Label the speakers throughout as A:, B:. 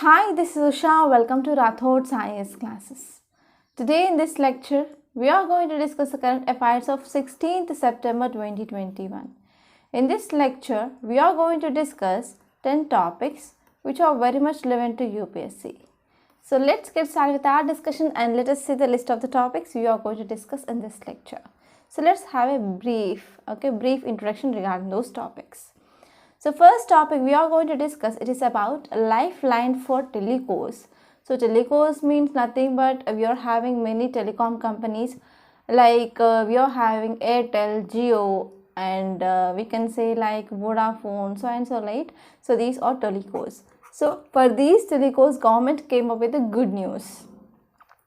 A: Hi, this is Usha. Welcome to Rathod's IAS classes. Today in this lecture, we are going to discuss the current affairs of 16th September 2021. In this lecture, we are going to discuss 10 topics which are very much relevant to UPSC. So let's get started with our discussion and let us see the list of the topics we are going to discuss in this lecture. So let's have a brief introduction regarding those topics. So first topic we are going to discuss, it is about Lifeline for Telecos. So Telecos means nothing but we are having many telecom companies like we are having Airtel, Jio and we can say like Vodafone, so and so right. So these are Telecos. So for these Telecos, government came up with a good news.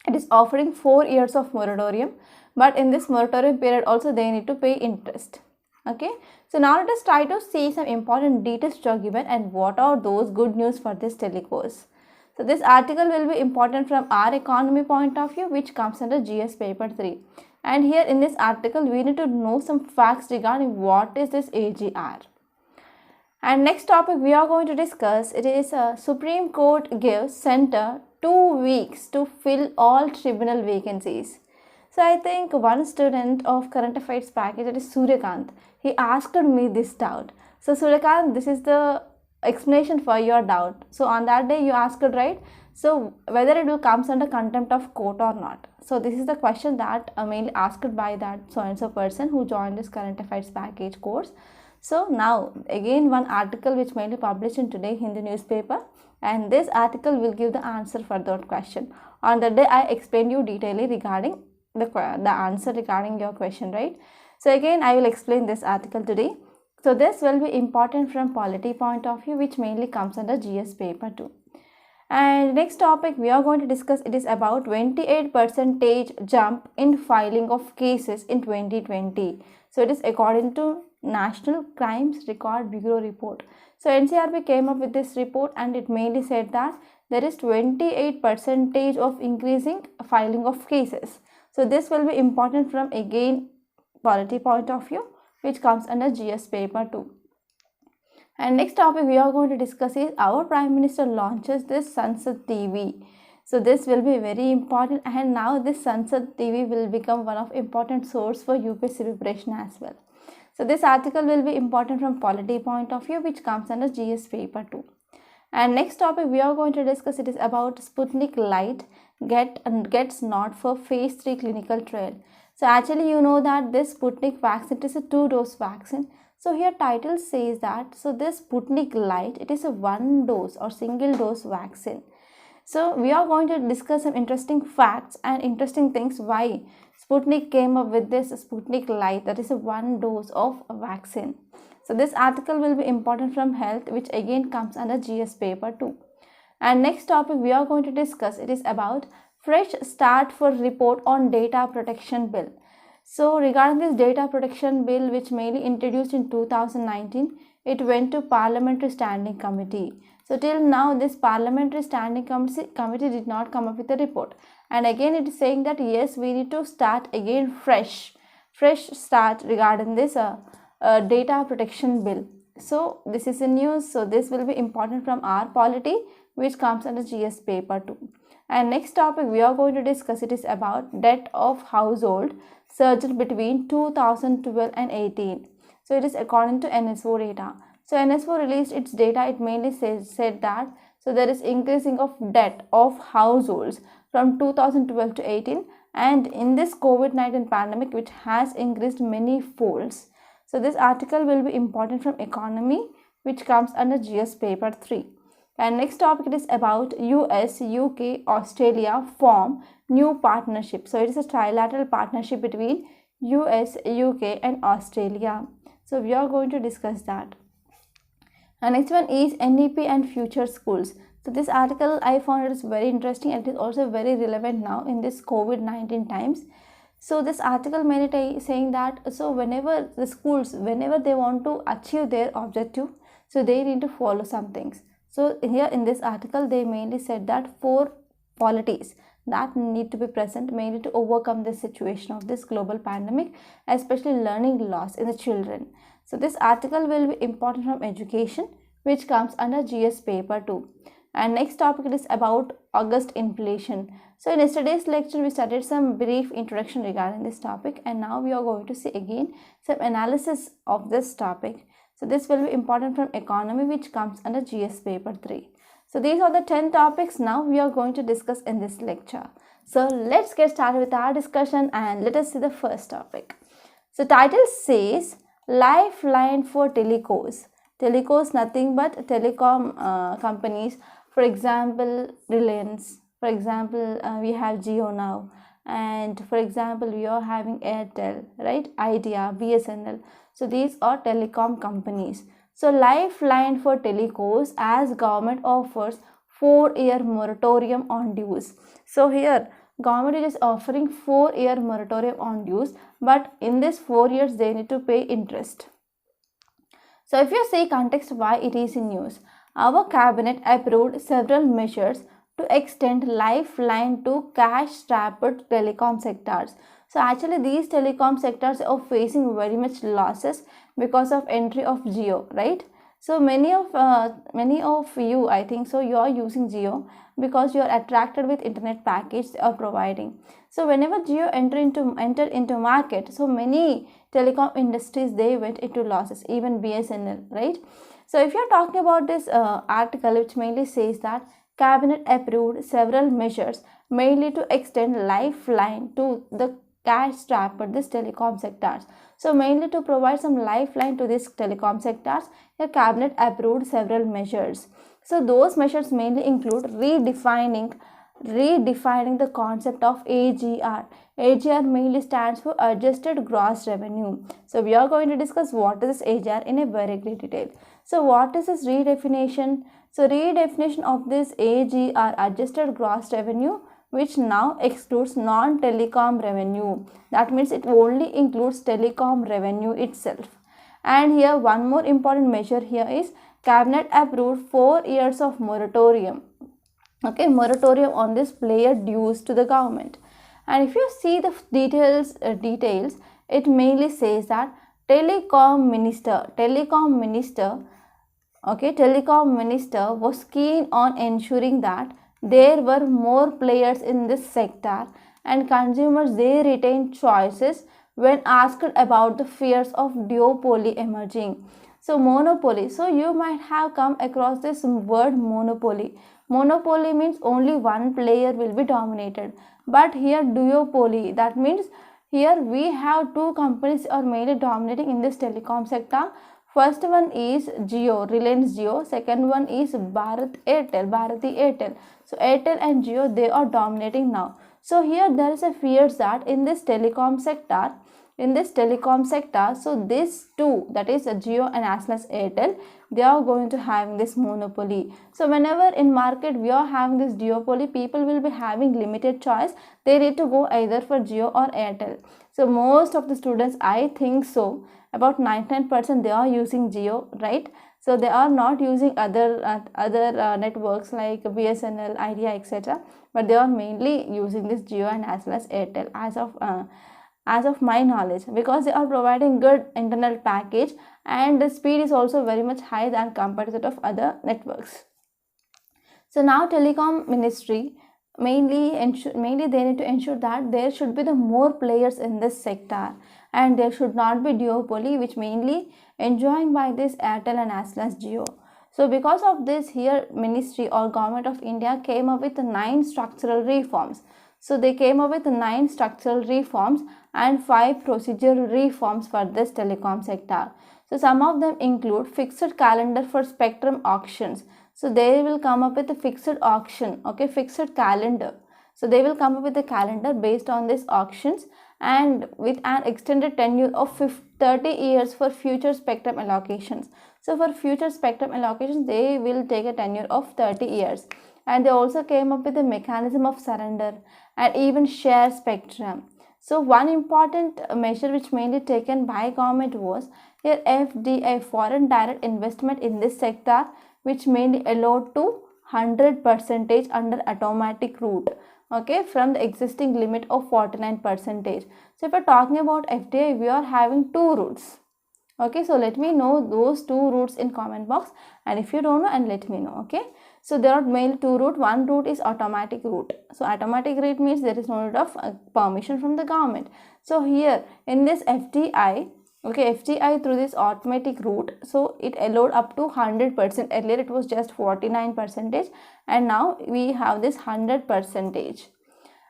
A: It is offering 4 years of moratorium, but in this moratorium period also they need to pay interest. Okay, so now let us try to see some important details which are given and what are those good news for this Telecos. So this article will be important from our economy point of view, which comes under GS paper 3. And here in this article we need to know some facts regarding what is this AGR. And next topic we are going to discuss, it is Supreme Court gives Center 2 weeks to fill all tribunal vacancies. So I think one student of Current Affairs Package, that is Suryakant, he asked me this doubt. So Suryakant, this is the explanation for your doubt. So on that day you asked, right? So whether it will comes under contempt of court or not. So this is the question that mainly asked by that so and so person who joined this Current Affairs Package course. So now again one article which mainly published in today Hindu newspaper, and this article will give the answer for that question. On that day I explained you detailedly regarding the answer regarding your question, right? So again I will explain this article today. So this will be important from polity point of view, which mainly comes under GS paper 2. And next topic we are going to discuss, it is about 28% jump in filing of cases in 2020. So it is according to National Crimes Record Bureau report. So NCRB came up with this report and it mainly said that there is 28% of increasing filing of cases. So this will be important from again polity point of view, which comes under GS paper 2. And next topic we are going to discuss is our Prime Minister launches this Sansad TV. So this will be very important, and now this Sansad TV will become one of important source for UPSC preparation as well. So this article will be important from polity point of view, which comes under GS paper 2. And next topic we are going to discuss, it is about Sputnik Light gets nod for phase 3 clinical trial. So actually you know that this Sputnik vaccine, it is a 2-dose vaccine. So here title says that, so this Sputnik Light, it is a 1-dose or single dose vaccine. So we are going to discuss some interesting facts and interesting things why Sputnik came up with this Sputnik Light, that is a 1 dose of vaccine. So this article will be important from health, which again comes under GS paper 2. And next topic we are going to discuss, it is about fresh start for report on data protection bill. So regarding this data protection bill, which mainly introduced in 2019, it went to Parliamentary Standing Committee. So till now this Parliamentary Standing Committee did not come up with a report. And again it is saying that yes, we need to start again fresh start regarding this data protection bill. So this is a news. So this will be important from our polity, which comes under GS paper 2. And next topic we are going to discuss, it is about debt of household surged between 2012 and 18. So it is according to NSO data. So NSO released its data, it mainly said that so there is increasing of debt of households from 2012 to 18, and in this COVID-19 pandemic, which has increased many folds. So this article will be important from economy, which comes under GS paper 3. And next topic, it is about US, UK, Australia form new partnership. So it is a trilateral partnership between US, UK and Australia. So we are going to discuss that. And next one is NEP and future schools. So this article I found it is very interesting and it is also very relevant now in this COVID-19 times. So this article mainly saying that so whenever the schools, whenever they want to achieve their objective, so they need to follow some things. So here in this article they mainly said that 4 polities that need to be present mainly to overcome this situation of this global pandemic, especially learning loss in the children. So this article will be important from education, which comes under GS paper 2. And next topic is about August inflation. So in yesterday's lecture we studied some brief introduction regarding this topic, and now we are going to see again some analysis of this topic. So this will be important from economy, which comes under GS paper 3. So these are the 10 topics now we are going to discuss in this lecture. So let's get started with our discussion and let us see the first topic. So title says Lifeline for Telecos. Telecos nothing but telecom companies. For example, Reliance. For example, we have Jio now. And for example, we are having Airtel, right? Idea, BSNL. So these are telecom companies. So Lifeline for Telecos, as government offers 4-year moratorium on dues. So here government is offering 4-year moratorium on dues, but in this 4 years they need to pay interest. So if you see context why it is in news, our cabinet approved several measures to extend Lifeline to cash-strapped telecom sectors. So actually these telecom sectors are facing very much losses because of entry of Jio, right? So many of you, I think so, you are using Jio because you are attracted with internet package they are providing. So whenever Jio entered into market, so many telecom industries they went into losses, even BSNL, right? So if you are talking about this article, which mainly says that Cabinet approved several measures mainly to extend Lifeline to the cash-strapped this telecom sectors. So mainly to provide some lifeline to this telecom sectors, the cabinet approved several measures. So those measures mainly include redefining the concept of AGR. AGR mainly stands for adjusted gross revenue. So we are going to discuss what is this AGR in a very great detail. So what is this redefinition? So redefinition of this AGR, adjusted gross revenue, which now excludes non-telecom revenue. That means it only includes telecom revenue itself. And here one more important measure here is cabinet approved 4 years of moratorium. Okay, moratorium on this player dues to the government. And if you see the details, it mainly says that telecom minister was keen on ensuring that there were more players in this sector and consumers they retained choices when asked about the fears of duopoly emerging. So monopoly, so you might have come across this word monopoly. Monopoly means only one player will be dominated, but here duopoly, that means here we have two companies are mainly dominating in this telecom sector. First one is Jio, Reliance Jio. Second one is Bharati Airtel. So Airtel and Jio, they are dominating now. So here there is a fear that in this telecom sector, so these two, that is Jio and as well as Airtel, they are going to have this monopoly. So whenever in market we are having this duopoly, people will be having limited choice. They need to go either for Jio or Airtel. So most of the students, I think so, about 99% they are using Jio, right? So they are not using other networks like BSNL, Idea, etc. But they are mainly using this Jio and as well as Airtel as of my knowledge, because they are providing good internet package and the speed is also very much high than compared to that of other networks. So now telecom ministry mainly they need to ensure that there should be the more players in this sector and there should not be duopoly, which mainly enjoying by this Airtel and as well as Jio. So because of this, here ministry or government of India came up with 9 structural reforms. So they came up with 9 structural reforms and 5 procedural reforms for this telecom sector. So some of them include fixed calendar for spectrum auctions. So they will come up with a fixed auction, okay, fixed calendar. So they will come up with a calendar based on these auctions and with an extended tenure of 30 years for future spectrum allocations. So for future spectrum allocations, they will take a tenure of 30 years. And they also came up with a mechanism of surrender and even share spectrum. So one important measure which mainly taken by government was here FDI, foreign direct investment in this sector, which mainly allowed to 100% under automatic route, okay, from the existing limit of 49%. So if we're talking about FDI, we are having 2 routes. Okay, so let me know those 2 routes in comment box, and if you don't know, and let me know. Okay, So there are mainly two routes. One route is automatic route. So automatic route means there is no need of permission from the government. So here in this FDI, okay, FDI through this automatic route, so it allowed up to 100%. Earlier it was just 49%, and now we have this 100%.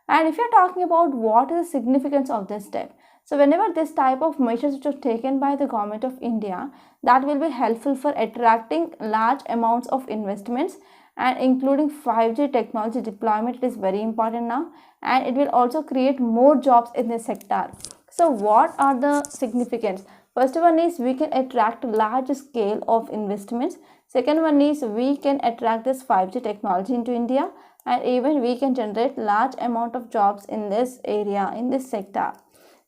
A: And if you're talking about what is the significance of this step, so whenever this type of measures which are taken by the government of India, that will be helpful for attracting large amounts of investments and including 5G technology deployment. It is very important now, and it will also create more jobs in this sector. So what are the significance? First one is we can attract large scale of investments. Second one is we can attract this 5G technology into India, and even we can generate large amount of jobs in this area, in this sector.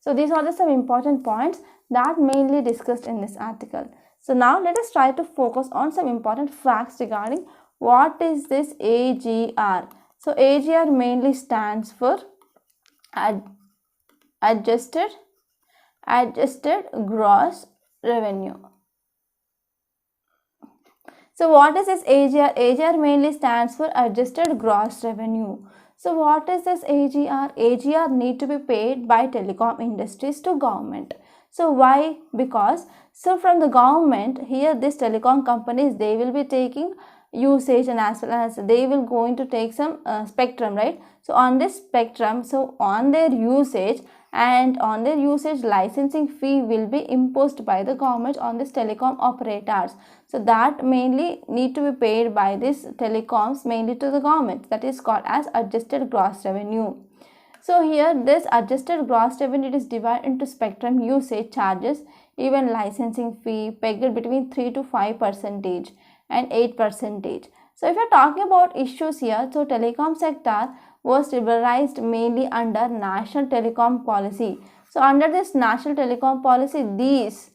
A: So these are some important points that mainly discussed in this article. So now let us try to focus on some important facts regarding what is this AGR. So AGR mainly stands for adjusted gross revenue. So what is this AGR? AGR mainly stands for adjusted gross revenue. So what is this AGR? AGR need to be paid by telecom industries to government. So why? Because so from the government, here this telecom companies, they will be taking usage, and as well as they will going to take some spectrum, right? So on this spectrum, so on their usage, and on their usage, licensing fee will be imposed by the government on this telecom operators. So that mainly need to be paid by this telecoms mainly to the government. That is called as adjusted gross revenue. So here this adjusted gross revenue is divided into spectrum usage charges, even licensing fee pegged between 3 to 5% and 8%. So if you are talking about issues here, so telecom sector was liberalized mainly under National Telecom Policy. So under this National Telecom Policy, these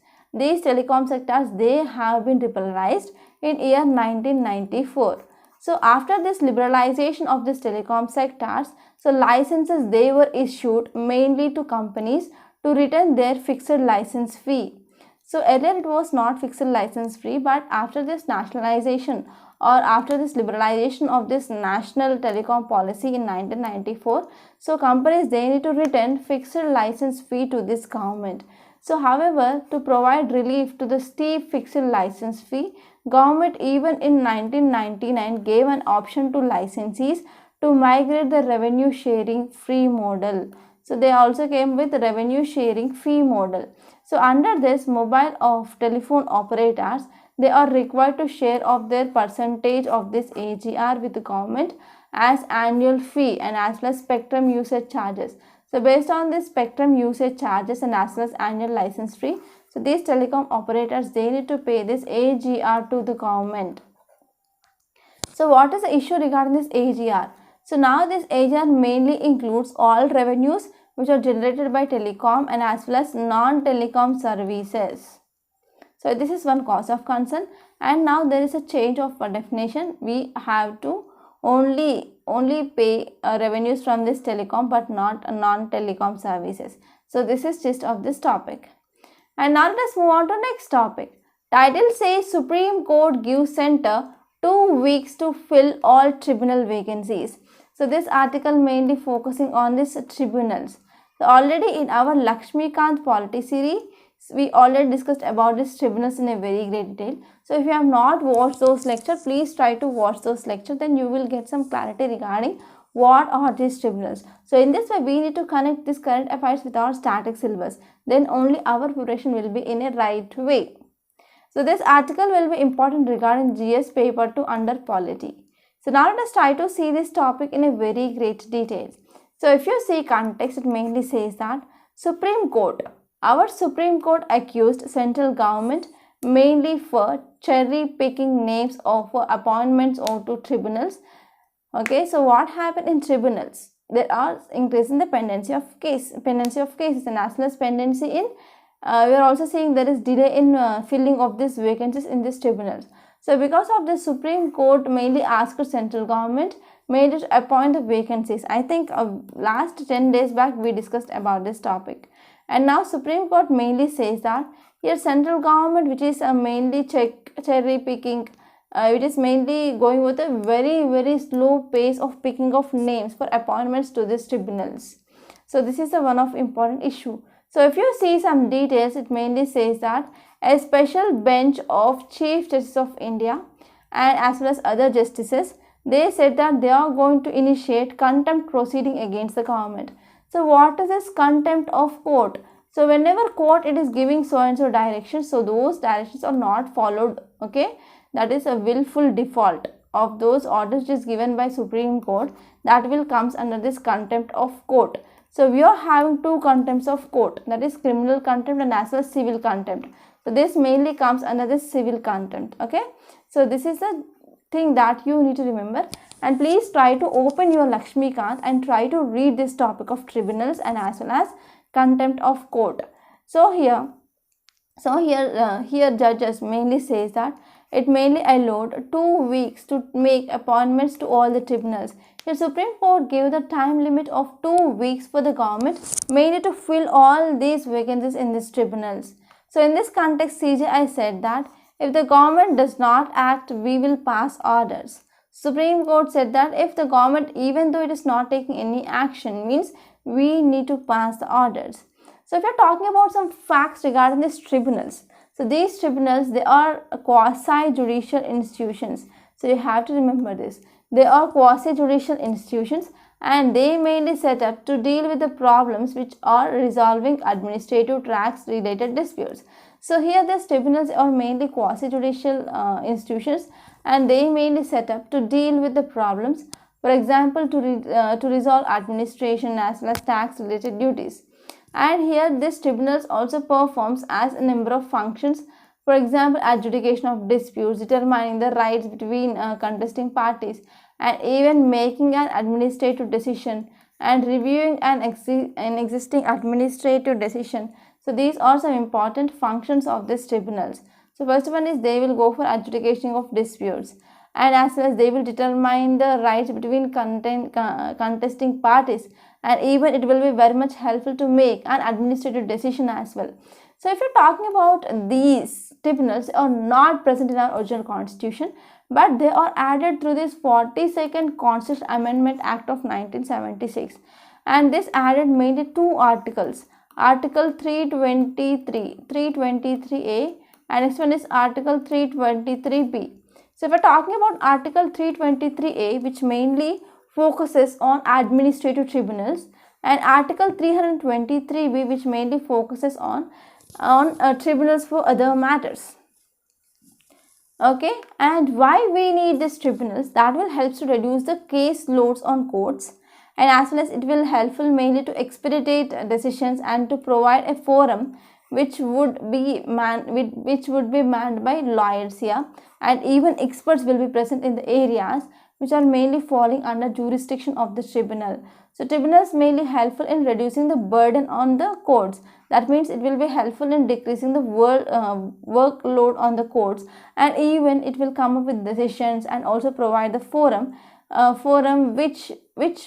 A: telecom sectors, they have been liberalized in year 1994. So after this liberalization of this telecom sectors, so licenses, they were issued mainly to companies to return their fixed license fee. So earlier it was not fixed license fee, but after this nationalization or after this liberalization of this National Telecom Policy in 1994, so companies, they need to return fixed license fee to this government. So however, to provide relief to the steep fixed license fee, government even in 1999 gave an option to licensees to migrate the revenue sharing fee model. So they also came with the revenue sharing fee model. So under this, mobile of telephone operators, they are required to share of their percentage of this AGR with the government as annual fee and as well as spectrum usage charges. So based on this spectrum usage charges and as well as annual license fee, so these telecom operators, they need to pay this AGR to the government. So what is the issue regarding this AGR? So now this AGR mainly includes all revenues which are generated by telecom and as well as non-telecom services. So this is one cause of concern, and now there is a change of definition. We have to only pay revenues from this telecom but not non-telecom services. So this is gist of this topic. And now let us move on to next topic. Title says Supreme Court gives Centre 2 weeks to fill all tribunal vacancies. So this article mainly focusing on this tribunals. So already in our Lakshmikant polity series, we already discussed about these tribunals in a very great detail. So if you have not watched those lectures, please try to watch those lectures, then you will get some clarity regarding what are these tribunals. So in this way, we need to connect this current affairs with our static syllabus. Then only our preparation will be in a right way. So this article will be important regarding GS paper 2 under polity. So now let us try to see this topic in a very great detail. So if you see context, it mainly says that Supreme Court, our Supreme Court accused central government mainly for cherry picking names of appointments or to tribunals. Okay, so what happened in tribunals? There are increase in the pendency of cases, and as well as pendency in we are also seeing there is delay in filling of these vacancies in these tribunals. So because of this, Supreme Court mainly asked central government made it appoint the vacancies. I think last 10 days back we discussed about this topic. And now Supreme Court mainly says that here central government, which is mainly cherry picking it is mainly going with a very slow pace of picking of names for appointments to these tribunals. So this is the one of important issue. So if you see some details, it mainly says that a special bench of Chief Justice of India and as well as other justices, they said that they are going to initiate contempt proceeding against the government. So what is this contempt of court? So whenever court it is giving so and so directions, so those directions are not followed, okay, that is a willful default of those orders which is given by Supreme Court, that will comes under this contempt of court. So we are having two contempts of court, that is criminal contempt and as well as civil contempt. So this mainly comes under this civil contempt, okay. So this is the thing that you need to remember, and please try to open your Lakshmikant and try to read this topic of tribunals and as well as contempt of court. So here judges mainly says that it mainly allowed 2 weeks to make appointments to all the tribunals. The Supreme Court gave the time limit of 2 weeks for the government mainly to fill all these vacancies in these tribunals. So in this context, CJI said that if the government does not act, we will pass orders. Supreme Court said that if the government, even though it is not taking any action, means we need to pass the orders. So if you're talking about some facts regarding these tribunals, so these tribunals, they are quasi-judicial institutions. So you have to remember this. They are quasi-judicial institutions and they mainly set up to deal with the problems which are resolving administrative tracts related disputes. So here these tribunals are mainly quasi-judicial institutions and they mainly set up to deal with the problems, for example, to resolve administration as well as tax related duties. And here this tribunals also performs as a number of functions, for example, adjudication of disputes, determining the rights between contesting parties, and even making an administrative decision and reviewing an existing administrative decision. So these are some important functions of these tribunals. So first one is they will go for adjudication of disputes, and as well as they will determine the rights between contesting parties, and even it will be very much helpful to make an administrative decision as well. So if you're talking about these tribunals are not present in our original constitution, but they are added through this 42nd Constitutional Amendment Act of 1976, and this added mainly 2 articles, Article 323A and next one is Article 323B. So if we're talking about Article 323A, which mainly focuses on administrative tribunals, and Article 323B, which mainly focuses on tribunals for other matters. Okay, and why we need these tribunals? That will help to reduce the case loads on courts, and as well as it will helpful mainly to expedite decisions and to provide a forum which would be manned by lawyers here, and even experts will be present in the areas which are mainly falling under jurisdiction of the tribunal. So tribunals mainly helpful in reducing the burden on the courts. That means it will be helpful in decreasing the workload on the courts, and even it will come up with decisions and also provide the forum which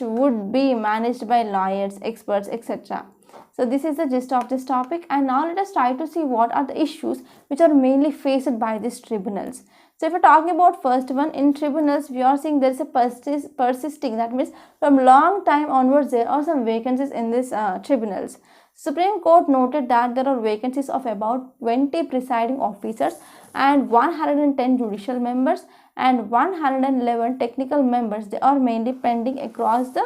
A: would be managed by lawyers, experts, etc. So this is the gist of this topic, and now let us try to see what are the issues which are mainly faced by these tribunals. So if we're talking about first one, in tribunals we are seeing there is a persisting, that means from long time onwards there are some vacancies in these tribunals. Supreme Court noted that there are vacancies of about 20 presiding officers and 110 judicial members and 111 technical members. They are mainly pending across the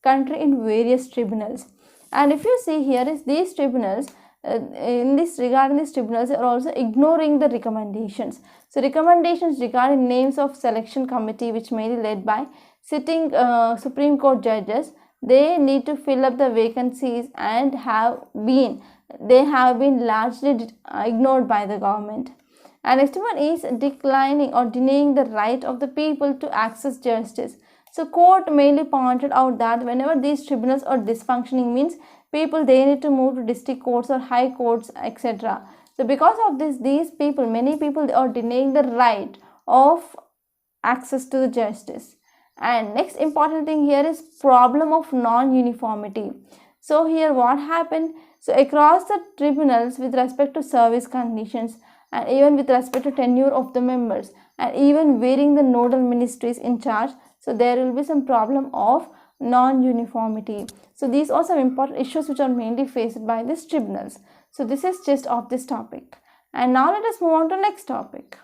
A: country in various tribunals. And if you see here is these tribunals, regarding these tribunals, they are also ignoring the recommendations. So recommendations regarding names of selection committee, which may be led by sitting Supreme Court judges, they need to fill up the vacancies and they have been largely ignored by the government. And next one is declining or denying the right of the people to access justice. So court mainly pointed out that whenever these tribunals are dysfunctioning, means people they need to move to district courts or high courts, etc. So because of this, many people they are denying the right of access to the justice. And next important thing here is problem of non-uniformity. So here what happened? So across the tribunals with respect to service conditions and even with respect to tenure of the members, and even varying the nodal ministries in charge. So there will be some problem of non-uniformity. So these are some important issues which are mainly faced by these tribunals. So this is just of this topic. And now let us move on to next topic.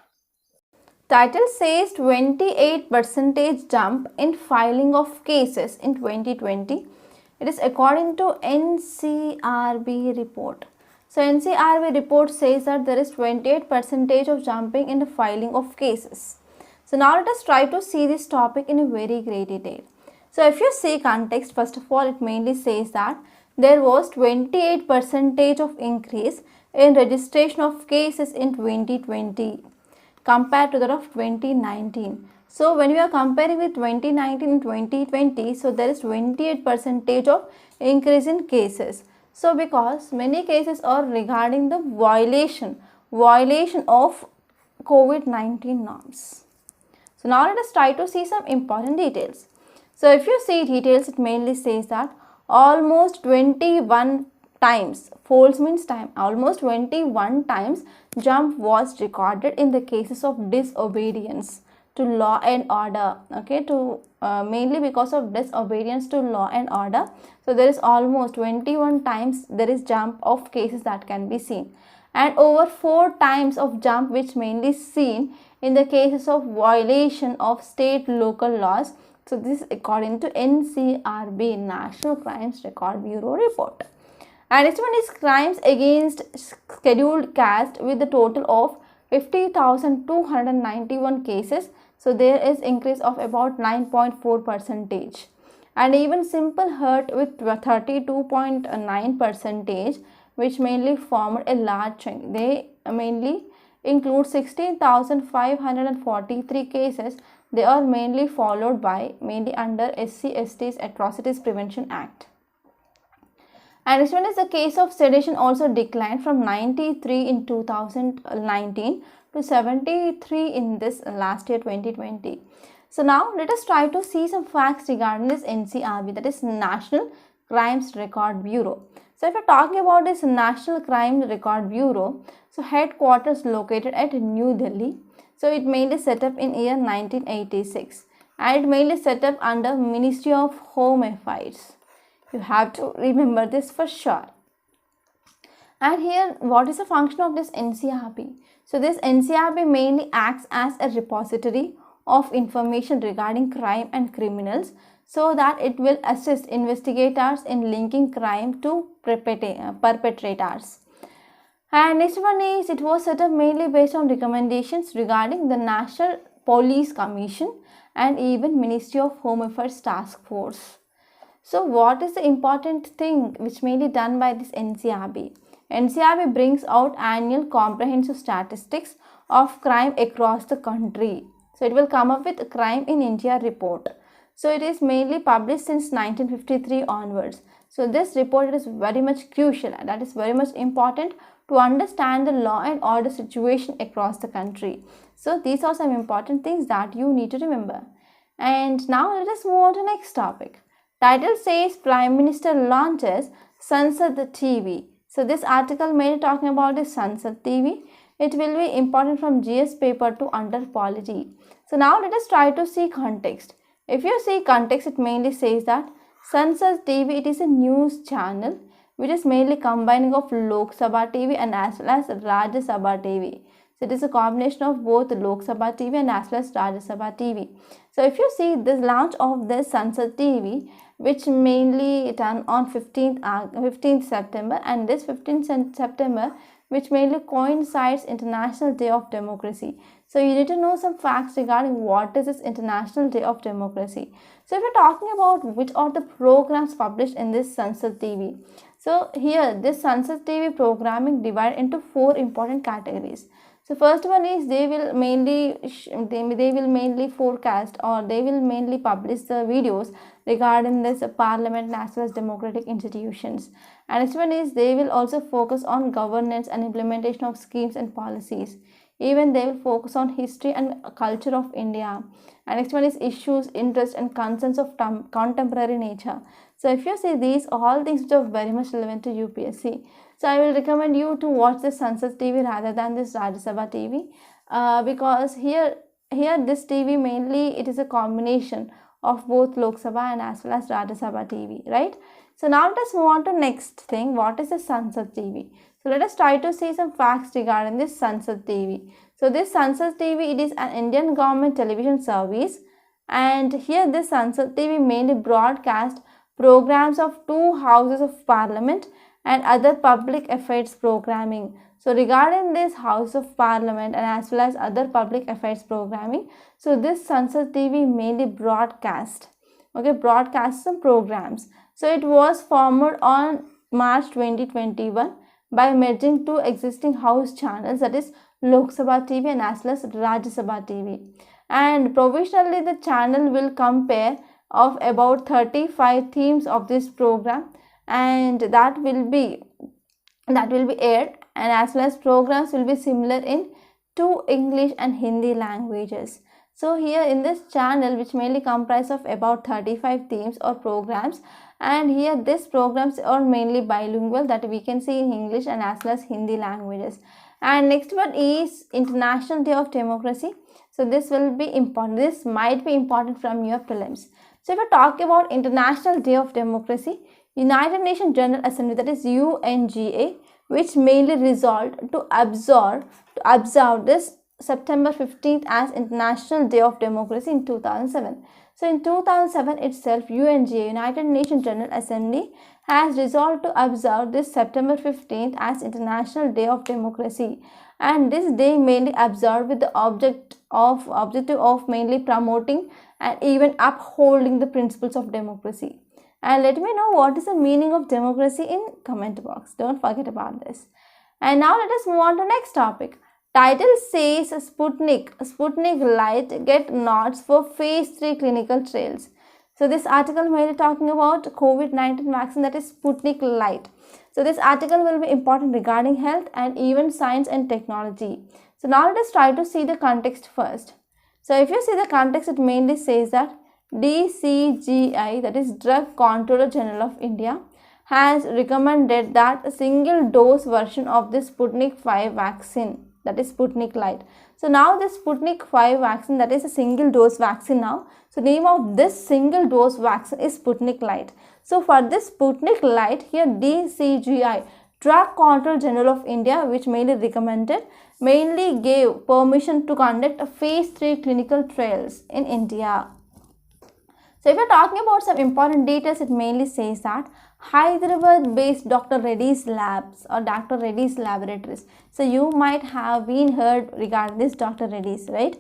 A: Title says 28% jump in filing of cases in 2020. It is according to NCRB report. So NCRB report says that there is 28% of jumping in the filing of cases. So now let us try to see this topic in a very great detail. So if you see context, first of all, it mainly says that there was 28% of increase in registration of cases in 2020 compared to that of 2019. So when we are comparing with 2019 and 2020, so there is 28% of increase in cases. So because many cases are regarding the violation of COVID-19 norms. So now let us try to see some important details. So if you see details, it mainly says that almost 21 times, false means time, almost 21 times jump was recorded in the cases of disobedience to law and order, okay, mainly because of disobedience to law and order. So there is almost 21 times there is jump of cases that can be seen, and over 4 times of jump which mainly seen in the cases of violation of state local laws. So this is according to NCRB, National Crimes Record Bureau report. And next one is crimes against scheduled caste with a total of 50,291 cases. So there is increase of about 9.4%. And even simple hurt with 32.9%, which mainly formed a large chunk. They mainly include 16,543 cases. They are mainly followed by mainly under SC/ST's Atrocities Prevention Act. And this one is the case of sedition also declined from 93 in 2019 to 73 in this last year 2020. So now let us try to see some facts regarding this NCRB, that is National Crimes Record Bureau. So if you're talking about this National Crime Record Bureau, so headquarters located at New Delhi. So it mainly set up in year 1986, and it mainly set up under Ministry of Home Affairs. You have to remember this for sure. And here, what is the function of this NCRB? So this NCRB mainly acts as a repository of information regarding crime and criminals, so that it will assist investigators in linking crime to perpetrators. And next one is, it was set up mainly based on recommendations regarding the National Police Commission and even Ministry of Home Affairs Task Force. So what is the important thing which may be done by this NCRB? NCRB brings out annual comprehensive statistics of crime across the country. So it will come up with a Crime in India report. So it is mainly published since 1953 onwards. So this report is very much crucial, and that is very much important to understand the law and order situation across the country. So these are some important things that you need to remember. And now let us move on to the next topic. Title says Prime Minister launches Sansad TV. So this article mainly talking about the Sansad TV. It will be important from GS paper to under polity. So now let us try to see context. If you see context, it mainly says that Sansad TV, it is a news channel which is mainly combining of Lok Sabha TV and as well as Rajya Sabha TV. So it is a combination of both Lok Sabha TV and as well as Rajya Sabha TV. So if you see this launch of this Sansad TV, which mainly done on 15th September, and this 15th September which mainly coincides International Day of Democracy. So you need to know some facts regarding what is this International Day of Democracy. So if you're talking about which are the programs published in this Sansad TV. So here this Sansad TV programming divided into 4 important categories. So first one is they will mainly forecast, or they will mainly publish the videos regarding this parliament as well as democratic institutions. And next one is they will also focus on governance and implementation of schemes and policies. Even they will focus on history and culture of India. And next one is issues, interests and concerns of contemporary nature. So if you see these all things which are very much relevant to UPSC, so I will recommend you to watch this Sunset TV rather than this Rajya Sabha TV, because here this TV mainly it is a combination of both Lok Sabha and as well as Rajya Sabha TV, right? So now let us move on to next thing. What is a Sunset TV? So let us try to see some facts regarding this Sunset TV. So this Sunset TV, it is an Indian government television service, and here this Sunset TV mainly broadcast programs of two houses of parliament and other public affairs programming. So regarding this House of Parliament and as well as other public affairs programming, so this Sunset TV mainly broadcast some programs. So it was formed on March 2021 by merging two existing house channels, that is Lok Sabha TV and as well as Rajya Sabha TV. And provisionally the channel will compare of about 35 themes of this program, and that will be aired, and as well as programs will be similar in two English and Hindi languages. So here in this channel, which mainly comprise of about 35 themes or programs, and here these programs are mainly bilingual, that we can see in English and as well as Hindi languages. And next one is International Day of Democracy. So this will be important. This might be important from your prelims. So if we talk about International Day of Democracy, United Nations General Assembly, that is UNGA, which mainly resolved to observe this September 15th as International Day of Democracy in 2007. So in 2007 itself, UNGA, United Nations General Assembly, has resolved to observe this September 15th as International Day of Democracy. And this day mainly observed with the objective of mainly promoting and even upholding the principles of democracy. And let me know what is the meaning of democracy in comment box. Don't forget about this. And now let us move on to next topic. Title says Sputnik Light get nods for phase 3 clinical trials. So this article mainly talking about COVID-19 vaccine, that is Sputnik Light. So this article will be important regarding health and even science and technology. So now let us try to see the context first. So if you see the context, it mainly says that DCGI, that is Drug Controller General of India, has recommended that a single dose version of this Sputnik 5 vaccine, that is Sputnik Light. So now this Sputnik 5 vaccine, that is a single dose vaccine now. So name of this single dose vaccine is Sputnik Light. So for this Sputnik Light, here DCGI, Drug Controller General of India, which mainly gave permission to conduct a phase 3 clinical trials in India. So if you're talking about some important details, it mainly says that Hyderabad-based Dr. Reddy's labs or Dr. Reddy's laboratories. So you might have been heard regarding this Dr. Reddy's, right?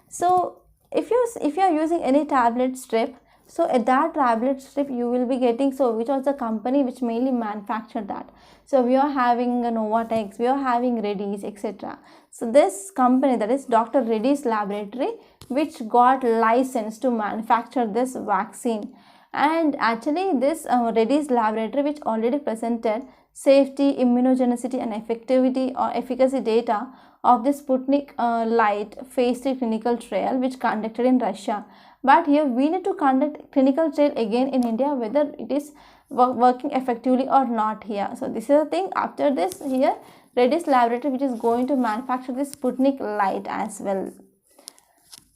A: So if you are using any tablet strip, so at that tablet strip you will be getting, so which was the company which mainly manufactured that. So we are having Novatex, we are having Reddy's, etc. So this company, that is Dr. Reddy's laboratory, which got license to manufacture this vaccine. And actually this Reddy's laboratory, which already presented safety, immunogenicity and effectivity or efficacy data of the Sputnik Light phase 3 clinical trial, which conducted in Russia. But here we need to conduct clinical trial again in India, whether it is working effectively or not here. So this is the thing. After this, here Reddy's laboratory, which is going to manufacture this Sputnik Light as well.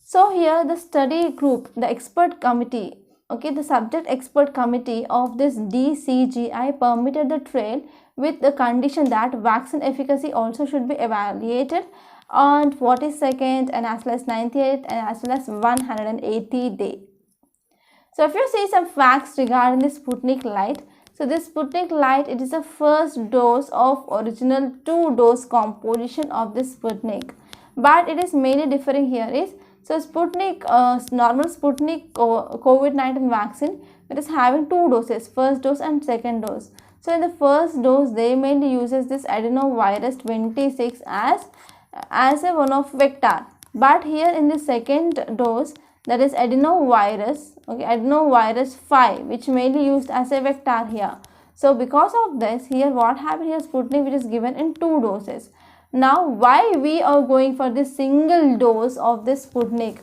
A: So here the study group, the expert committee, the subject expert committee of this DCGI permitted the trial with the condition that vaccine efficacy also should be evaluated on 42nd and as well as 98th and as well as 180 day. So if you see some facts regarding this Sputnik Light, so this Sputnik Light, it is the first dose of original 2-dose composition of this Sputnik. But it is mainly differing here is, so Sputnik, normal Sputnik COVID-19 vaccine, it is having 2 doses, first dose and second dose. So in the first dose, they mainly uses this adenovirus 26 as a one of vector. But here in the second dose, that is adenovirus, adenovirus 5, which mainly used as a vector here. So because of this, here what happened here, Sputnik, which is given in 2 doses. Now why we are going for this single dose of this Sputnik?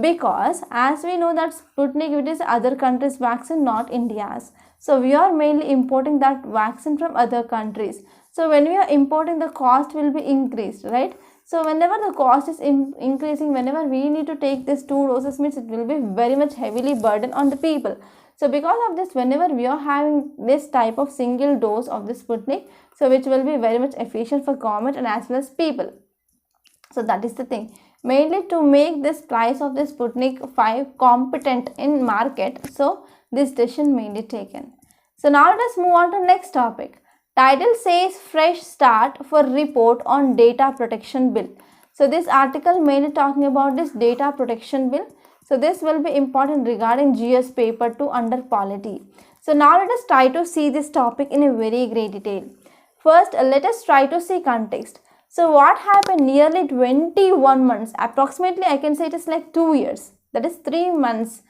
A: Because as we know that Sputnik, it is other countries' vaccine, not India's. So we are mainly importing that vaccine from other countries. So when we are importing, the cost will be increased, right? So whenever the cost is increasing, whenever we need to take this 2 doses, means it will be very much heavily burden on the people. So because of this, whenever we are having this type of single dose of this Sputnik, so which will be very much efficient for government and as well as people. So that is the thing. Mainly to make this price of this Sputnik 5 competent in market, so this decision mainly taken. So now let us move on to next topic. Title says fresh start for report on data protection bill. So this article mainly talking about this data protection bill. So this will be important regarding GS paper 2 under polity. So now let us try to see this topic in a very great detail. First, let us try to see context. So what happened nearly 21 months, approximately I can say it is like 2 years, that is 3 months.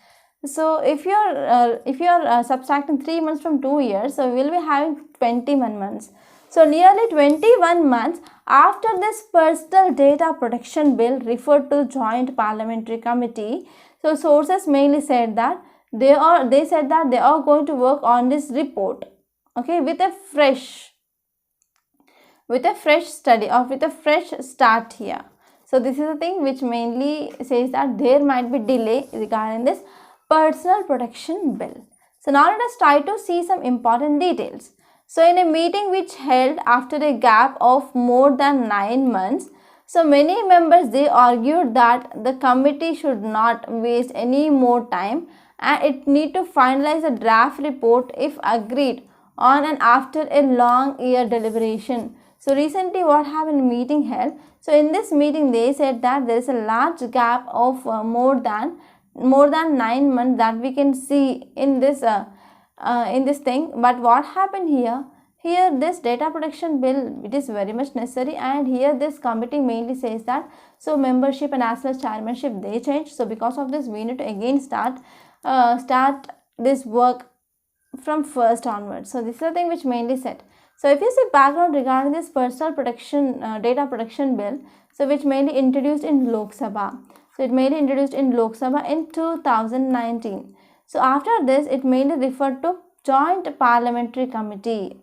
A: So if you are subtracting 3 months from 2 years, so we will be having 21 months. So nearly 21 months after this personal data protection bill referred to joint parliamentary committee. So sources mainly said that they are going to work on this report, okay, with a fresh study or with a fresh start here. So this is the thing which mainly says that there might be delay regarding this personal protection bill. So now let us try to see some important details. So in a meeting which held after a gap of more than 9 months, so many members, they argued that the committee should not waste any more time and it need to finalize a draft report if agreed on and after a long year deliberation. So recently what happened in meeting held, so in this meeting they said that there is a large gap of more than 9 months that we can see in this thing. But what happened here this data protection bill, it is very much necessary, and here this committee mainly says that so membership and as well as chairmanship they change. So because of this we need to again start this work from first onwards. So this is the thing which mainly said. So if you see background regarding this personal protection data protection bill, so which mainly introduced in Lok Sabha. So it mainly introduced in Lok Sabha in 2019. So after this it mainly referred to joint parliamentary committee.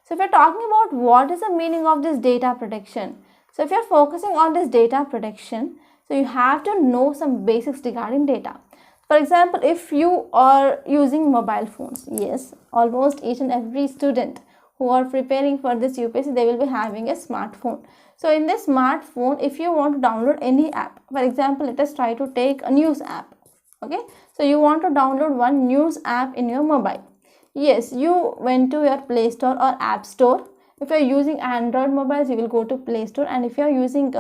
A: So if you're talking about what is the meaning of this data protection, so if you're focusing on this data protection, so you have to know some basics regarding data. For example, if you are using mobile phones, yes, almost each and every student who are preparing for this UPSC, they will be having a smartphone. So in this smartphone, if you want to download any app, for example, let us try to take a news app, okay. So you want to download one news app in your mobile. Yes, you went to your Play Store or App Store. If you are using Android mobiles, you will go to Play Store, and if you are using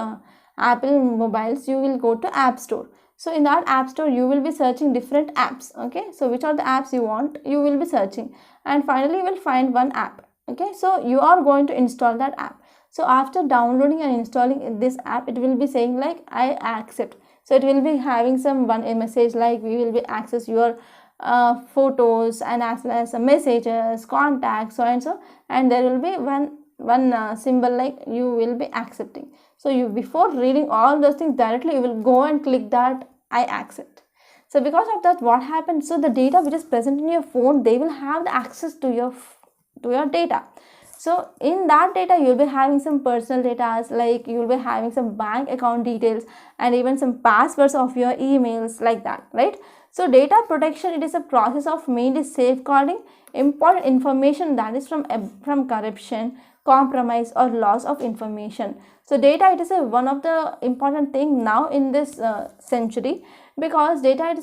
A: Apple mobiles, you will go to App Store. So in that App Store, you will be searching different apps, okay. So which are the apps you want, you will be searching, and finally you will find one app, okay. So you are going to install that app. So after downloading and installing this app, it will be saying like I accept. So it will be having a message like we will be access your photos and as well as messages, contacts, so and so, and there will be one symbol like you will be accepting. So you, before reading all those things directly, you will go and click that I accept. So because of that, what happens, so the data which is present in your phone, they will have the access to your data. So in that data, you will be having some personal data, like you will be having some bank account details and even some passwords of your emails, like that, right? So data protection, it is a process of mainly safeguarding important information that is from corruption, compromise or loss of information. So data, it is one of the important thing now in this century, because data,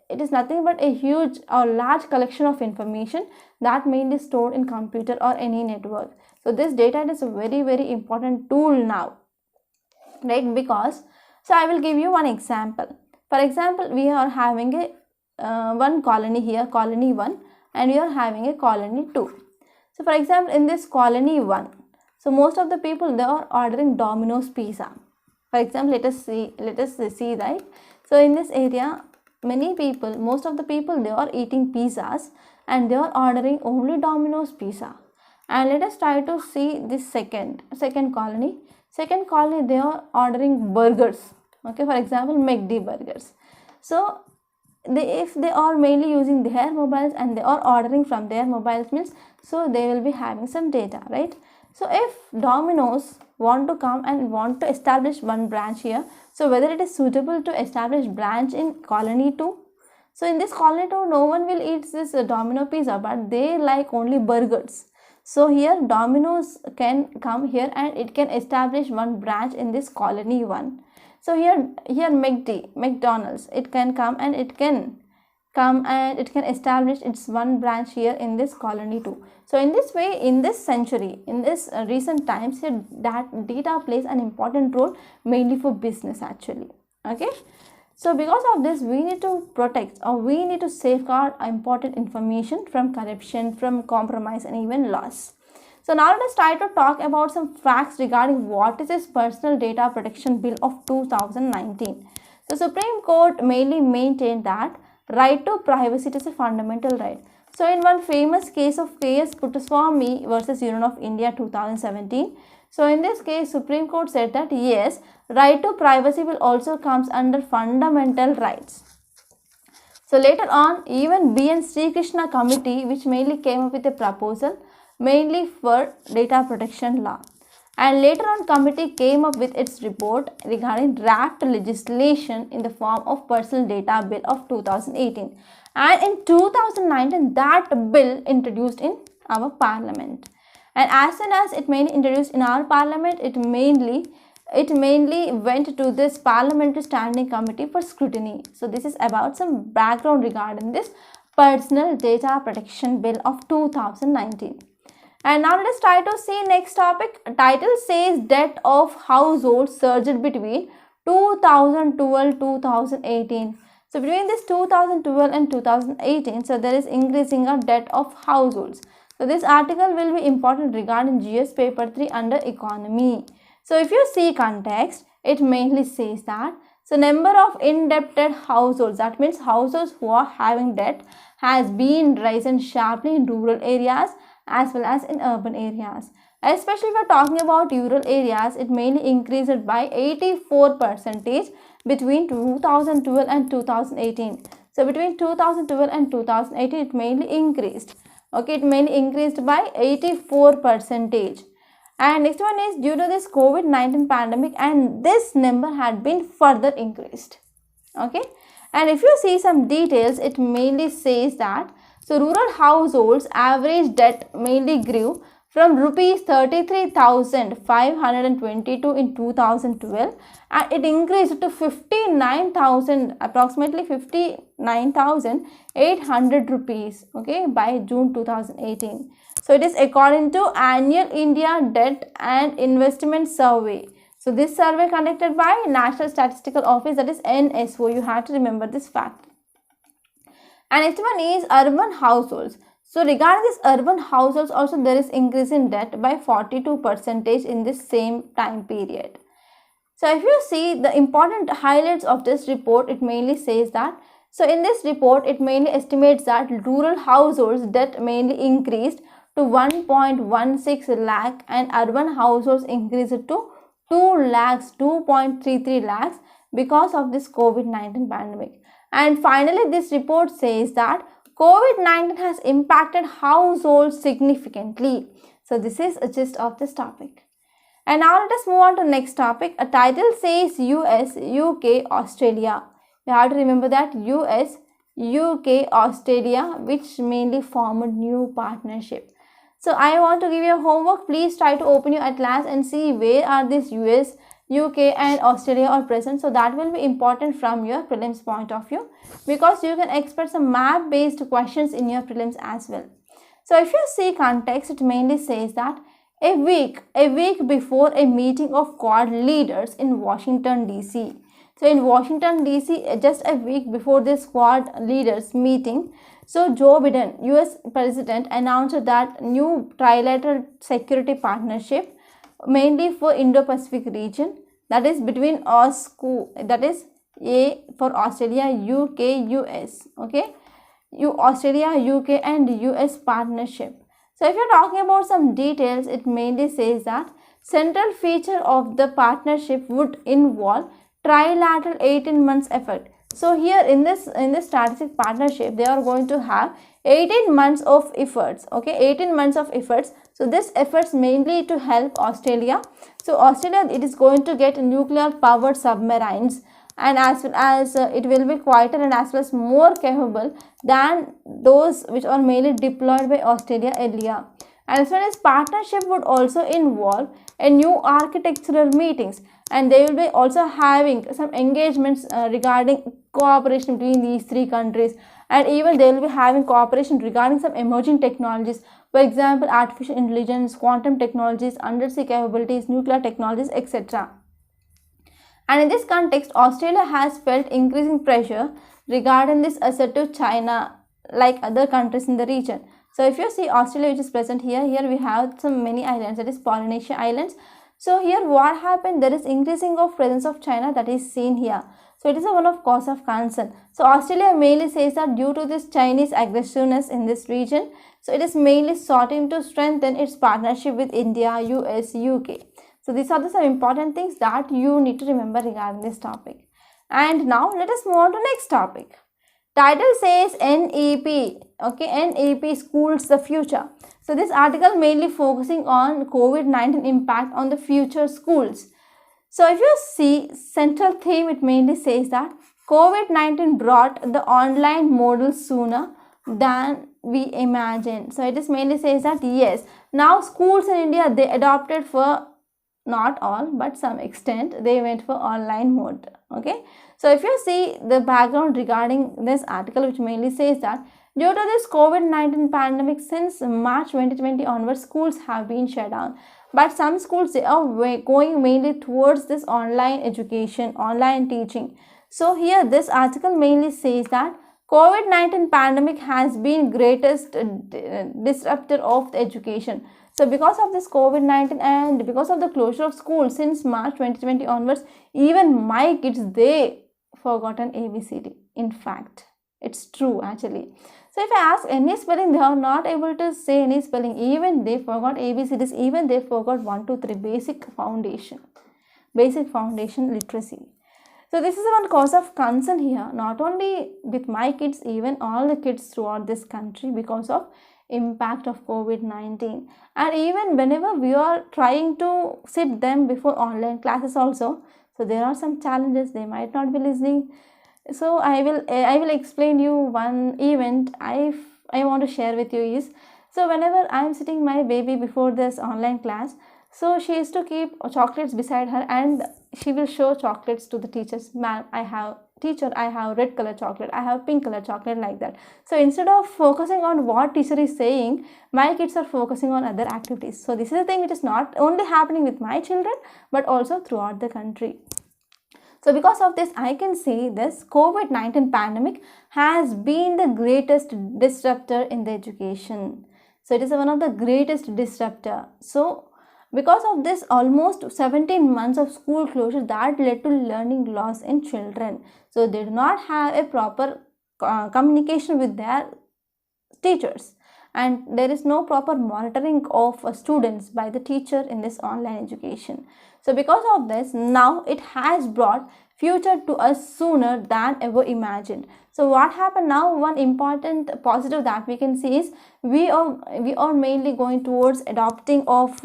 A: it is nothing but a huge or large collection of information that mainly stored in computer or any network. So this data is a very, very important tool now, right? Because, so I will give you one example. For example, we are having a one colony here, colony 1, and we are having a colony 2. So for example, in this colony 1, so most of the people, they are ordering Domino's pizza. For example, let us see, right? So in this area, most of the people, they are eating pizzas and they are ordering only Domino's pizza. And let us try to see this second colony. Second colony, they are ordering burgers. Okay, for example, McD burgers. So if they are mainly using their mobiles and they are ordering from their mobiles means, so they will be having some data, right? So if Domino's want to come and want to establish one branch here, so whether it is suitable to establish branch in colony 2. So in this colony 2, no one will eat this Domino pizza, but they like only burgers. So here Domino's can come here and it can establish one branch in this colony 1. So here McDonald's, it can come and it can establish its one branch here in this colony 2. So in this way, in this century, in this recent times, here that data plays an important role mainly for business actually. Okay. So because of this, we need to protect or we need to safeguard important information from corruption, from compromise and even loss. So now let us try to talk about some facts regarding what is this Personal Data Protection Bill of 2019. The Supreme Court mainly maintained that right to privacy is a fundamental right. So in one famous case of K.S. Puttaswamy versus Union of India 2017, so in this case, Supreme Court said that yes, right to privacy will also comes under fundamental rights. So later on, even B.N. Sri Krishna committee, which mainly came up with a proposal mainly for data protection law, and later on committee came up with its report regarding draft legislation in the form of Personal Data Bill of 2018, and in 2019 that bill introduced in our parliament. And as soon as it mainly introduced in our parliament, it mainly went to this parliamentary standing committee for scrutiny. So this is about some background regarding this Personal Data Protection Bill of 2019. And now let us try to see next topic. Title says debt of households surged between 2012-2018. So between this 2012 and 2018, so there is increasing of debt of households. So this article will be important regarding GS paper 3 under economy. So if you see context, it mainly says that so number of indebted households, that means households who are having debt, has been risen sharply in rural areas as well as in urban areas. Especially if we are talking about rural areas, it mainly increased by 84% between 2012 and 2018. So between 2012 and 2018, it mainly increased. Okay, it mainly increased by 84%. And next one is due to this COVID-19 pandemic, and this number had been further increased. Okay, and if you see some details, it mainly says that so rural households average debt mainly grew from rupees 33,522 in 2012 and it increased to 59,000, approximately 59,800 rupees, okay, by June 2018. So it is according to Annual India Debt and Investment Survey. So this survey conducted by National Statistical Office, that is NSO. You have to remember this fact. And next one is urban households. So regarding this urban households also, there is increase in debt by 42% in this same time period. So if you see the important highlights of this report, it mainly says that so in this report it mainly estimates that rural households debt mainly increased to 1.16 lakh and urban households increased to 2.33 lakhs because of this COVID-19 pandemic. And finally, this report says that COVID-19 has impacted households significantly. So this is a gist of this topic. And now let us move on to next topic. A title says US, UK, Australia. You have to remember that US, UK, Australia, which mainly form a new partnership. So I want to give you a homework. Please try to open your atlas and see where are these US, UK and Australia are present. So that will be important from your prelims point of view, because you can expect some map based questions in your prelims as well. So if you see context, it mainly says that a week before a meeting of Quad leaders in Washington DC. So in Washington DC, just a week before this Quad leaders meeting, so Joe Biden, US President, announced that new trilateral security partnership mainly for Indo-Pacific region, that is between AUSCO, that is A for Australia, UK, US, okay, Australia, UK and US partnership. So if you're talking about some details, it mainly says that Central feature of the partnership would involve trilateral 18 months effort. So here in this strategic partnership, they are going to have 18 months of efforts. Okay, 18 months of efforts. So this efforts mainly to help Australia. So Australia, it is going to get nuclear powered submarines, and as well as it will be quieter and as well as more capable than those which are mainly deployed by Australia earlier. And as well as partnership would also involve a new architectural meetings, and they will be also having some engagements regarding cooperation between these three countries, and even they will be having cooperation regarding some emerging technologies, for example artificial intelligence, quantum technologies, undersea capabilities, nuclear technologies, etc. And in this context, Australia has felt increasing pressure regarding this assertive China like other countries in the region. So if you see Australia which is present here, we have some many islands, that is Polynesia Islands. So here what happened, there is increasing of presence of China that is seen here. So it is a one of cause of concern. So Australia mainly says that due to this Chinese aggressiveness in this region, so it is mainly soughting to strengthen its partnership with India, US, UK. So these are the some important things that you need to remember regarding this topic. And now let us move on to next topic. Title says NEP, okay, NEP Schools the Future. So this article mainly focusing on COVID-19 impact on the future schools. So if you see central theme, it mainly says that COVID-19 brought the online model sooner than we imagined. So it is mainly says that yes, now schools in India, they adopted for not all but some extent, they went for online mode. Okay, so if you see the background regarding this article, which mainly says that due to this COVID-19 pandemic, since March 2020 onwards, schools have been shut down, but some schools, they are going mainly towards this online education, online teaching. So here this article mainly says that COVID-19 pandemic has been greatest disruptor of the education. So because of this COVID-19 and because of the closure of schools since March 2020 onwards, even my kids, they forgotten ABCD. In fact, it's true actually. So if I ask any spelling, they are not able to say any spelling. Even they forgot ABCDs, even they forgot 1, 2, 3, basic foundation literacy. So this is one cause of concern here, not only with my kids, even all the kids throughout this country, because of impact of COVID-19. And even whenever we are trying to sit them before online classes also, so there are some challenges, they might not be listening. So I will explain you one event I want to share with you is, so whenever I am sitting my baby before this online class, so she used to keep chocolates beside her and she will show chocolates to the teachers. Ma'am, I have red color chocolate, I have pink color chocolate, like that. So instead of focusing on what teacher is saying, my kids are focusing on other activities. So this is the thing which is not only happening with my children but also throughout the country. So because of this, I can say this COVID-19 pandemic has been the greatest disruptor in the education. So it is one of the greatest disruptor. So because of this, almost 17 months of school closure that led to learning loss in children. So they do not have a proper communication with their teachers, and there is no proper monitoring of students by the teacher in this online education. So because of this, now it has brought future to us sooner than ever imagined. So what happened now, one important positive that we can see is we are mainly going towards adopting of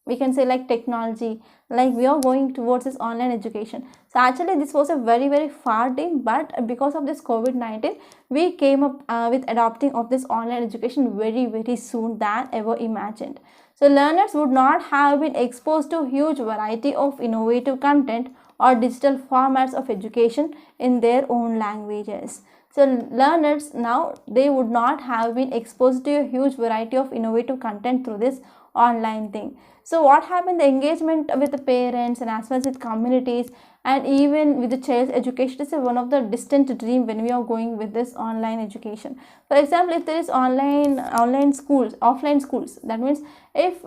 A: we can say like technology, like we are going towards this online education. So actually this was a very far dream, but because of this COVID-19, we came up with adopting of this online education very soon than ever imagined. So learners would not have been exposed to huge variety of innovative content or digital formats of education in their own languages. So learners now, they would not have been exposed to a huge variety of innovative content through this online thing. So what happened, the engagement with the parents and as well as with communities and even with the child's education is one of the distant dream when we are going with this online education. For example, if there is online schools, offline schools, that means if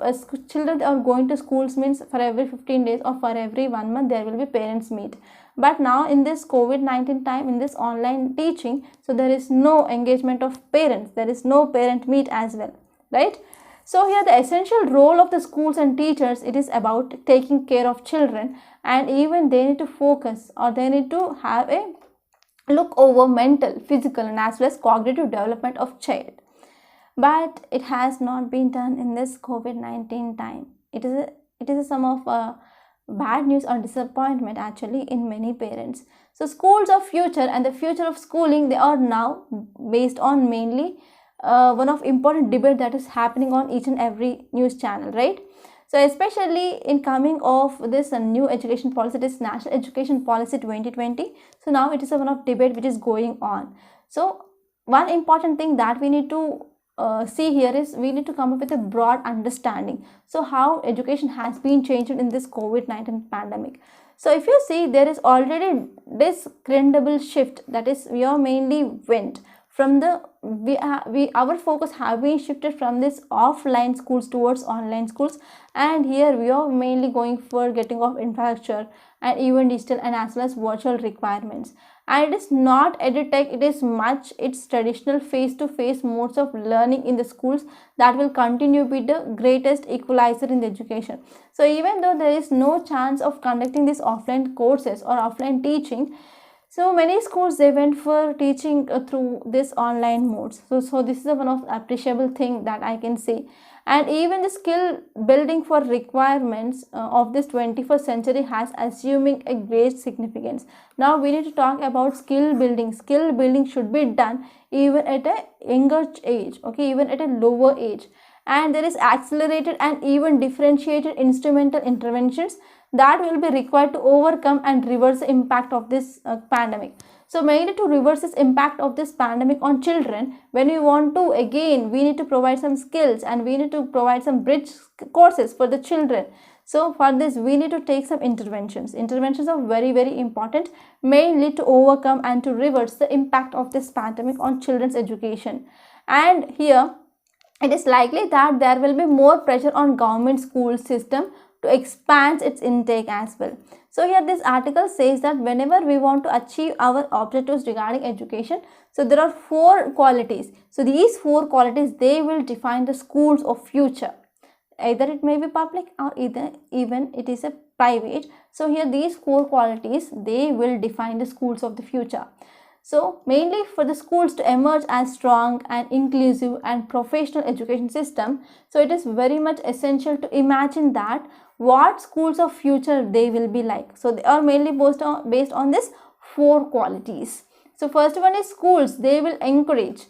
A: children are going to schools, means for every 15 days or for every 1 month there will be parents meet. But now in this COVID-19 time, in this online teaching, so there is no engagement of parents, there is no parent meet as well, right? So here the essential role of the schools and teachers, it is about taking care of children, and even they need to focus, or they need to have a look over mental, physical and as well as cognitive development of child. But it has not been done in this COVID-19 time. It is a sum of bad news or disappointment actually in many parents. So schools of future and the future of schooling, they are now based on mainly one of important debate that is happening on each and every news channel, right? So especially in coming of this new education policy, this National Education Policy 2020. So now it is a one of debate which is going on. So one important thing that we need to see here is we need to come up with a broad understanding. So how education has been changed in this COVID-19 pandemic. So if you see, there is already this credible shift, that is we are mainly went from the our focus have been shifted from this offline schools towards online schools, and here we are mainly going for getting of infrastructure and even digital and as well as virtual requirements. And it is not edutech, it is much its traditional face-to-face modes of learning in the schools that will continue to be the greatest equalizer in the education. So even though there is no chance of conducting these offline courses or offline teaching, so many schools they went for teaching through this online modes. So this is one of the appreciable thing that I can say. And even the skill building for requirements of this 21st century has assuming a great significance. Now we need to talk about skill building. Skill building should be done even at a younger age, okay, even at a lower age. And there is accelerated and even differentiated instrumental interventions that will be required to overcome and reverse the impact of this pandemic. So mainly to reverse this impact of this pandemic on children, when we want to, again, we need to provide some skills and we need to provide some bridge courses for the children. So for this, we need to take some interventions. Interventions are very, very important, mainly to overcome and to reverse the impact of this pandemic on children's education. And here, it is likely that there will be more pressure on government school system to expand its intake as well. So here this article says that whenever we want to achieve our objectives regarding education, so there are 4 qualities. So these 4 qualities, they will define the schools of future. Either it may be public or even it is a private. So here these 4 qualities, they will define the schools of the future. So mainly for the schools to emerge as strong and inclusive and professional education system, so it is very much essential to imagine that what schools of future they will be like. So they are mainly based on this 4 qualities. So first one is schools, they will encourage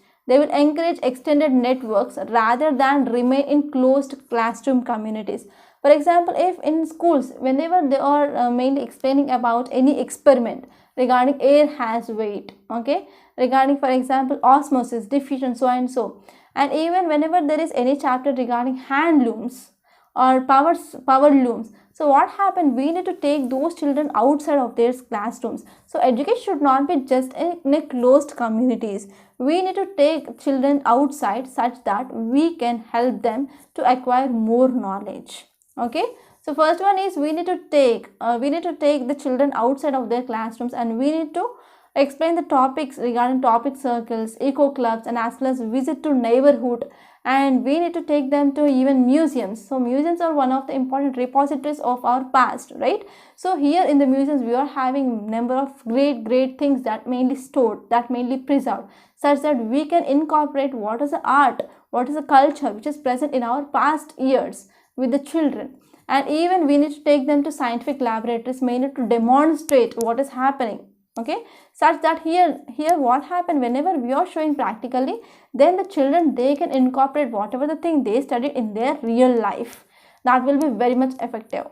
A: extended networks rather than remain in closed classroom communities. For example, if in schools, whenever they are mainly explaining about any experiment regarding air has weight, okay, regarding for example osmosis, diffusion, so and so, and even whenever there is any chapter regarding hand looms or power looms, so what happened, we need to take those children outside of their classrooms. So education should not be just in a closed communities. We need to take children outside such that we can help them to acquire more knowledge. Okay, so first one is we need to take the children outside of their classrooms, and we need to explain the topics regarding topic circles, eco clubs, and as well as visit to neighborhood, and we need to take them to even museums. So museums are one of the important repositories of our past, right? So here in the museums we are having number of great things that mainly stored, that mainly preserved, such that we can incorporate what is the art, what is the culture which is present in our past years with the children. And even we need to take them to scientific laboratories, mainly to demonstrate what is happening, okay, such that here what happened, whenever we are showing practically, then the children, they can incorporate whatever the thing they studied in their real life. That will be very much effective.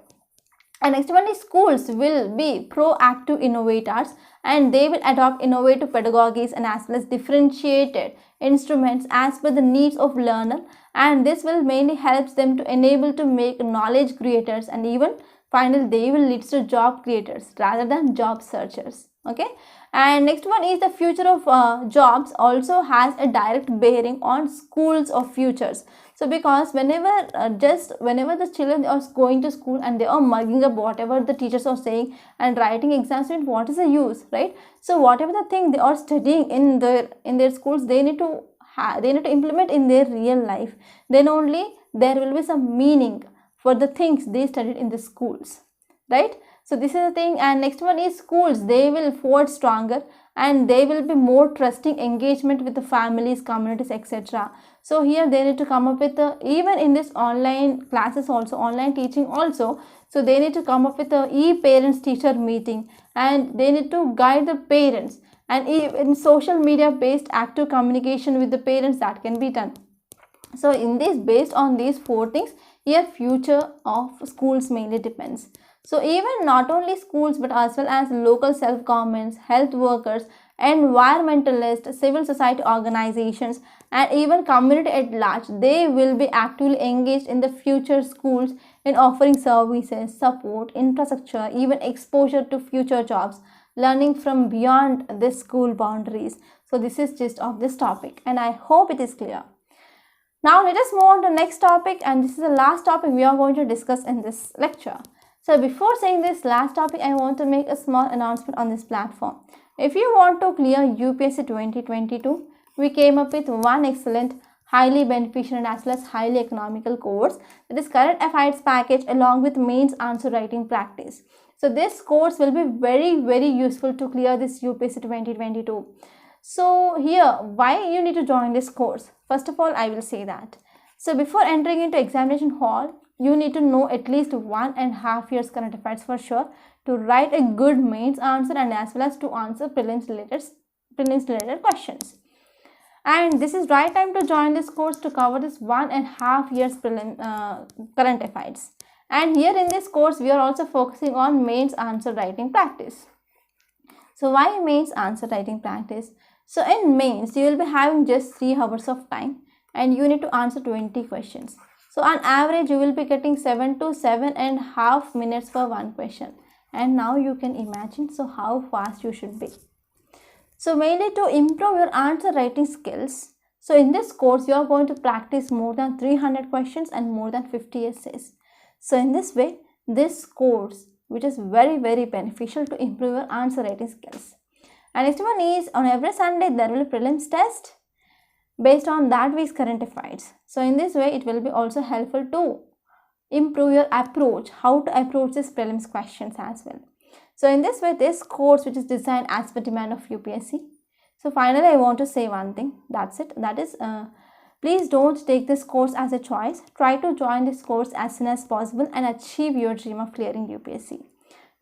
A: And next one is schools will be proactive innovators, and they will adopt innovative pedagogies and as well as differentiated instruments as per the needs of learner, and this will mainly help them to enable to make knowledge creators, and even finally they will lead to job creators rather than job searchers. Okay, and next one is the future of jobs also has a direct bearing on schools of futures. So because whenever the children are going to school and they are mugging up whatever the teachers are saying and writing exams, what is the use, right? So whatever the thing they are studying in their schools, they need to they need to implement in their real life. Then only there will be some meaning for the things they studied in the schools, right? So this is the thing. And next one is schools, they will forge stronger and they will be more trusting engagement with the families, communities, etc. So here they need to come up with even in this online classes also, online teaching also, so they need to come up with a e-parents teacher meeting, and they need to guide the parents, and in social media based active communication with the parents, that can be done. So in this, based on these 4 things, here future of schools mainly depends. So even not only schools but as well as local self-governments, health workers, environmentalists, civil society organizations, and even community at large, they will be actively engaged in the future schools in offering services, support, infrastructure, even exposure to future jobs, learning from beyond the school boundaries. So this is gist of this topic, and I hope it is clear. Now let us move on to the next topic, and this is the last topic we are going to discuss in this lecture. So before saying this last topic, I want to make a small announcement on this platform. If you want to clear UPSC 2022, we came up with one excellent, highly beneficial and as well as highly economical course, that is Current Affairs Package along with mains answer writing practice. So this course will be very useful to clear this UPSC 2022. So here, why you need to join this course? First of all, I will say that. So before entering into examination hall, you need to know at least 1.5 years current affairs for sure, to write a good mains answer and as well as to answer prelims related questions. And this is right time to join this course to cover this 1.5 years current affairs. And here in this course, we are also focusing on mains answer writing practice. So why mains answer writing practice? So in mains, you will be having just 3 hours of time and you need to answer 20 questions. So on average, you will be getting 7 to 7.5 minutes for one question. And now you can imagine so how fast you should be. So mainly to improve your answer writing skills, so in this course, you are going to practice more than 300 questions and more than 50 essays. So in this way, this course, which is very beneficial to improve your answer writing skills. And next one is, on every Sunday, there will be prelims test based on that week's current affairs. So in this way, it will be also helpful to improve your approach, how to approach these prelims questions as well. So in this way, this course, which is designed as per demand of UPSC. So finally, I want to say one thing, that's it. That is, please don't take this course as a choice. Try to join this course as soon as possible and achieve your dream of clearing UPSC.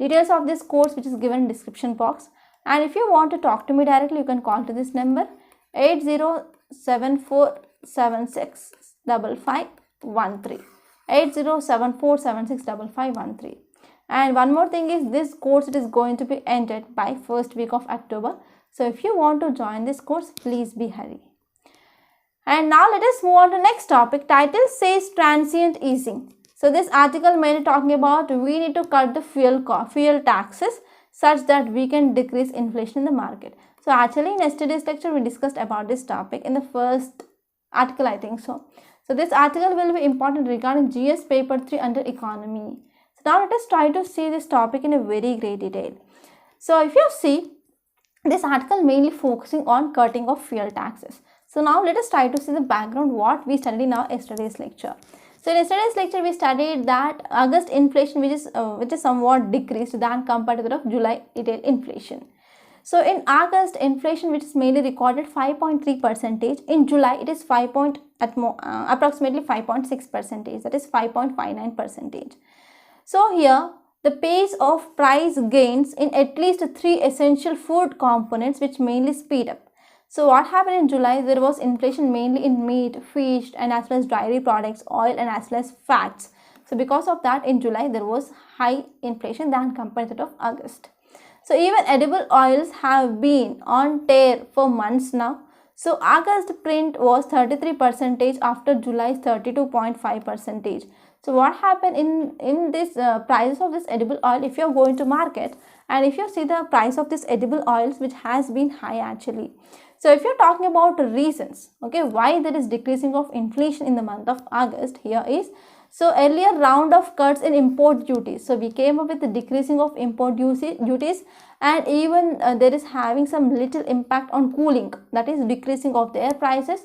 A: Details of this course, which is given in description box. And if you want to talk to me directly, you can call to this number 8074765513. 8074765513. And one more thing is, this course, it is going to be ended by first week of October. So if you want to join this course, please be hurry. And now let us move on to next topic. Title says transient easing. So this article mainly talking about we need to cut the fuel taxes such that we can decrease inflation in the market. So actually in yesterday's lecture, we discussed about this topic in the first article, I think so. So this article will be important regarding GS paper 3 under economy. So now let us try to see this topic in a very great detail. So if you see, this article mainly focusing on cutting of fuel taxes. So now let us try to see the background what we studied in our yesterday's lecture. So in yesterday's lecture, we studied that August inflation, which is somewhat decreased than compared to that of July retail inflation. So in August, inflation, which is mainly recorded 5.3%, in July it is approximately 5.6%, that is 5.59%. So here the pace of price gains in at least 3 essential food components which mainly speed up. So what happened in July, there was inflation mainly in meat, fish and as well as dairy products, oil and as well as fats. So because of that, in July there was high inflation than compared to that of August. So even edible oils have been on tear for months now. So August print was 33% after July's 32.5%. So what happened in this prices of this edible oil, if you are going to market and if you see the price of this edible oils, which has been high actually. So if you're talking about reasons, okay, why there is decreasing of inflation in the month of August, here is, So earlier round of cuts in import duties, so we came up with the decreasing of import duties, and even there is having some little impact on cooling, that is decreasing of their prices.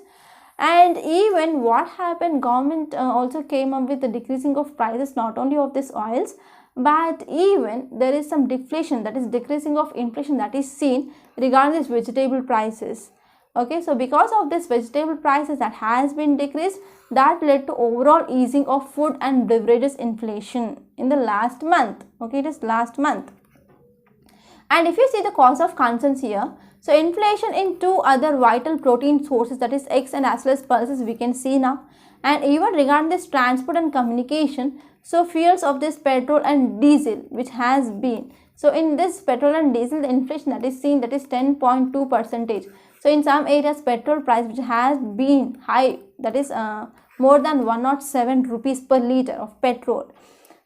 A: And even what happened, government also came up with the decreasing of prices not only of these oils, but even there is some deflation, that is decreasing of inflation, that is seen regarding these vegetable prices. Okay, so because of this vegetable prices that has been decreased, that led to overall easing of food and beverages inflation in the last month. Okay, it is last month. And if you see the cause of concerns here, so inflation in two other vital protein sources, that is eggs and as well as pulses, we can see now. And even regarding this transport and communication, so fuels of this petrol and diesel, which has been, so in this petrol and diesel, the inflation that is seen, that is 10.2%. So in some areas, petrol price which has been high, that is more than 107 rupees per liter of petrol.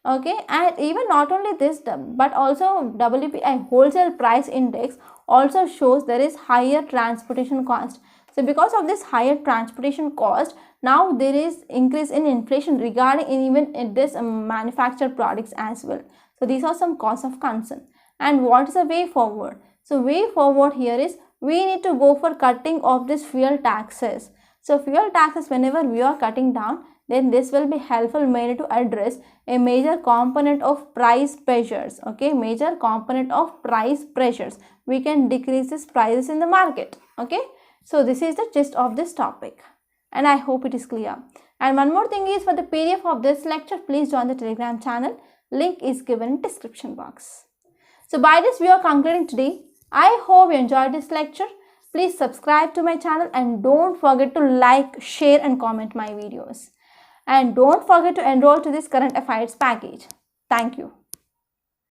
A: Okay, and even not only this, but also WPI wholesale price index also shows there is higher transportation cost. So because of this higher transportation cost, now there is increase in inflation regarding even in this manufactured products as well. So these are some cause of concern. And what is the way forward? So way forward here is we need to go for cutting of this fuel taxes. So fuel taxes, whenever we are cutting down, then this will be helpful mainly to address a major component of price pressures. Okay, major component of price pressures. We can decrease these prices in the market. Okay, so this is the gist of this topic, and I hope it is clear. And one more thing is, for the PDF of this lecture, please join the Telegram channel. Link is given in description box. So by this we are concluding today. I hope you enjoyed this lecture. Please subscribe to my channel and don't forget to like, share and comment my videos. And don't forget to enroll to this current affairs package. Thank you.